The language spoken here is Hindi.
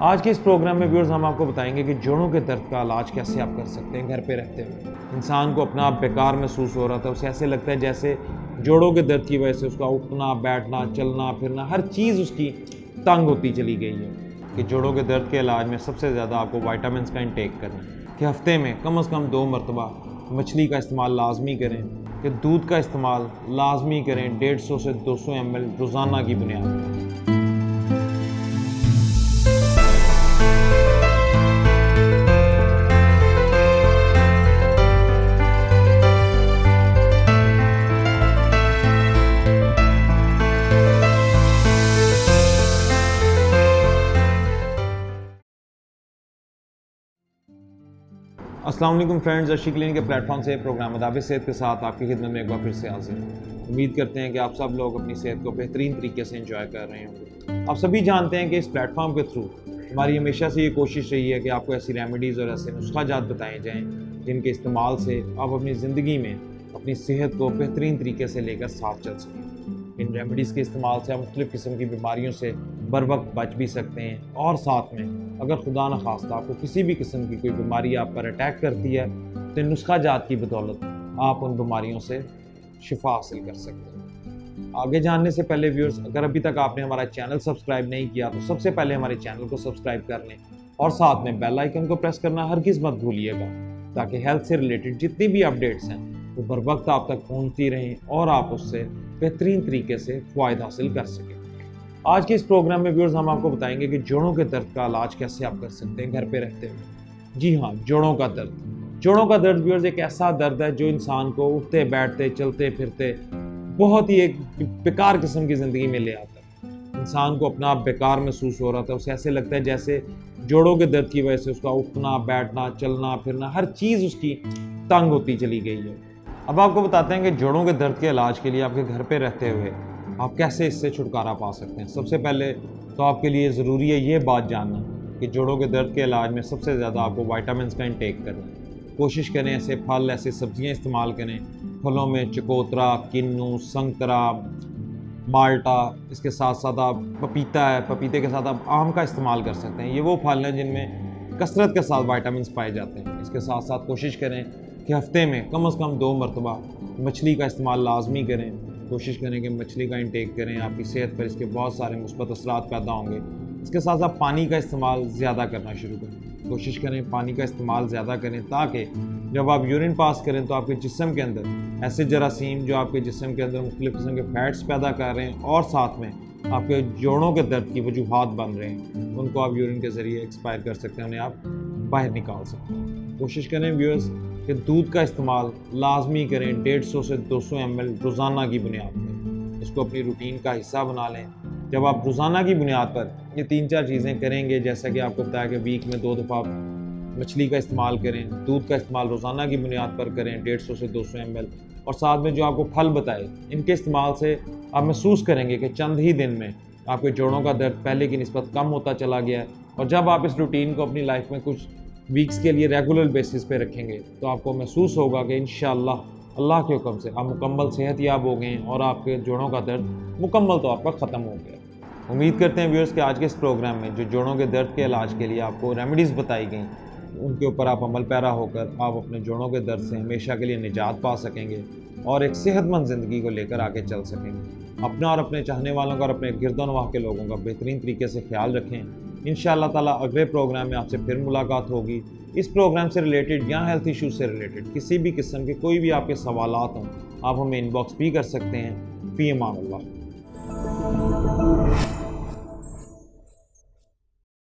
आज के इस प्रोग्राम में व्यूअर्स हम आपको बताएंगे कि जोड़ों के दर्द का इलाज कैसे आप कर सकते हैं घर पे रहते हुए। इंसान को अपना बेकार महसूस हो रहा था, उसे ऐसे लगता है जैसे जोड़ों के दर्द की वजह से उसका उठना बैठना चलना फिरना हर चीज़ उसकी तंग होती चली गई है। कि जोड़ों के दर्द के इलाज में सबसे ज़्यादा आपको विटामिन्स का इंटेक करना है कि हफ्ते में कम से कम 2 मरतबा मछली का इस्तेमाल लाजमी करें, कि दूध का इस्तेमाल लाजमी करें 150 से 200 ml रोज़ाना की बुनियाद पर। अस्सलाम वालेकुम फ्रेंड्स, अर्शी क्लिनिक के प्लेटफॉर्म से प्रोग्राम अदाब सेहत के साथ आपकी खिदमत में एक बार फिर से हाजिर हैं। उम्मीद करते हैं कि आप सब लोग अपनी सेहत को बेहतरीन तरीके से एंजॉय कर रहे होंगे। आप सभी जानते हैं कि इस प्लेटफॉर्म के थ्रू हमारी हमेशा से ये कोशिश रही है कि आपको ऐसी रेमेडीज़ और ऐसे नुस्खा जात बताए जाएँ जिनके इस्तेमाल से आप अपनी ज़िंदगी में अपनी सेहत को बेहतरीन तरीके से लेकर साथ चल सकें। इन रेमेडीज़ के इस्तेमाल से आप मुख्तलिफ़ किस्म की बीमारियों से बर वक्त बच भी सकते हैं, और साथ में अगर खुदा न खास्ता आपको किसी भी किस्म की कोई बीमारी आप पर अटैक करती है तो नुस्खा जात की बदौलत आप उन बीमारियों से शिफा हासिल कर सकते हैं। आगे जानने से पहले व्यूअर्स, अगर अभी तक आपने हमारा चैनल सब्सक्राइब नहीं किया तो सबसे पहले हमारे चैनल को सब्सक्राइब कर लें और साथ में बेल आइकन को प्रेस करना हरगिज़ मत भूलिएगा, ताकि हेल्थ से रिलेटेड जितनी भी अपडेट्स हैं वो बर वक्त आप तक पहुँचती रहें और आप उससे बेहतरीन तरीके से फ़ायदा हासिल कर सकें। आज के इस प्रोग्राम में व्यूअर्स हम आपको बताएंगे कि जोड़ों के दर्द का इलाज कैसे आप कर सकते हैं घर पे रहते हुए। जी हाँ, जोड़ों का दर्द। जोड़ों का दर्द व्यूअर्स एक ऐसा दर्द है जो इंसान को उठते बैठते चलते फिरते बहुत ही एक बेकार किस्म की ज़िंदगी में ले आता है। इंसान को अपना बेकार महसूस हो रहा था, उसे ऐसे लगता है जैसे जोड़ों के दर्द की वजह से उसका उठना बैठना चलना फिरना हर चीज़ उसकी तंग होती चली गई है। अब आपको बताते हैं कि जोड़ों के दर्द के इलाज के लिए आपके घर पे रहते हुए आप कैसे इससे छुटकारा पा सकते हैं। सबसे पहले तो आपके लिए ज़रूरी है ये बात जानना कि जोड़ों के दर्द के इलाज में सबसे ज़्यादा आपको विटामिन्स का इंटेक करना है। कोशिश करें ऐसे फल ऐसे सब्जियां इस्तेमाल करें। फलों में चकोतरा, किन्नू, संतरा, माल्टा, इसके साथ साथ आप पपीता है, पपीते के साथ आप आम का इस्तेमाल कर सकते हैं। ये वो फल हैं जिनमें कसरत के साथ विटामिन्स पाए जाते हैं। इसके साथ साथ कोशिश करें कि हफ्ते में कम से कम 2 मरतबा मछली का इस्तेमाल लाजमी करें। कोशिश करें कि मछली का इंटेक करें, आपकी सेहत पर इसके बहुत सारे मुस्बत असरात पैदा होंगे। इसके साथ साथ पानी का इस्तेमाल ज़्यादा करना शुरू करें। कोशिश करें पानी का इस्तेमाल ज़्यादा करें ताकि जब आप यूरिन पास करें तो आपके जिस्म के अंदर ऐसे जरासीम जो आपके जिस्म के अंदर मुख्तलिफ़ किस्म के फैट्स पैदा कर रहे हैं और साथ में आपके जोड़ों के दर्द की वजूहात बन रहे हैं, उनको आप यूरिन के ज़रिए एक्सपायर कर सकते हैं, उन्हें आप बाहर निकाल सकते हैं। कोशिश करें व्यूअर्स कि दूध का इस्तेमाल लाजमी करें 150 से 200 ml रोज़ाना की बुनियाद पर। इसको अपनी रूटीन का हिस्सा बना लें। जब आप रोज़ाना की बुनियाद पर ये 3-4 चीज़ें करेंगे, जैसा कि आपको बताया कि वीक में 2 दफ़ा मछली का इस्तेमाल करें, दूध का इस्तेमाल रोज़ाना की बुनियाद पर करें 150 से 200 ml, और साथ में जो आपको फल बताए इनके इस्तेमाल से आप महसूस करेंगे कि चंद ही दिन में आपके जोड़ों का दर्द पहले की निस्बत कम होता चला गया है। और जब आप इस रूटीन को अपनी लाइफ में कुछ वीक्स के लिए रेगुलर बेसिस पे रखेंगे तो आपको महसूस होगा कि इंशाअल्लाह अल्लाह के हुक्म से आप मुकम्मल सेहतयाब हो गए हैं और आपके जोड़ों का दर्द मुकम्मल तौर पर ख़त्म हो गया। उम्मीद करते हैं व्यूअर्स कि आज के इस प्रोग्राम में जो जोड़ों के दर्द के इलाज के लिए आपको रेमेडीज़ बताई गई उनके ऊपर आप अमल पैरा होकर आप अपने जोड़ों के दर्द से हमेशा के लिए निजात पा सकेंगे और एक सेहतमंद ज़िंदगी को लेकर आगे चल सकेंगे। अपना और अपने चाहने वालों का और अपने गिरदोनवाह के लोगों का बेहतरीन तरीके से ख्याल रखें। इंशाअल्लाह ताला अगले प्रोग्राम में आपसे फिर मुलाकात होगी। इस प्रोग्राम से रिलेटेड या हेल्थ इश्यूज से रिलेटेड किसी भी किस्म के कोई भी आपके सवालात हों आप हमें इनबॉक्स भी कर सकते हैं। फ़ी अमान अल्लाह।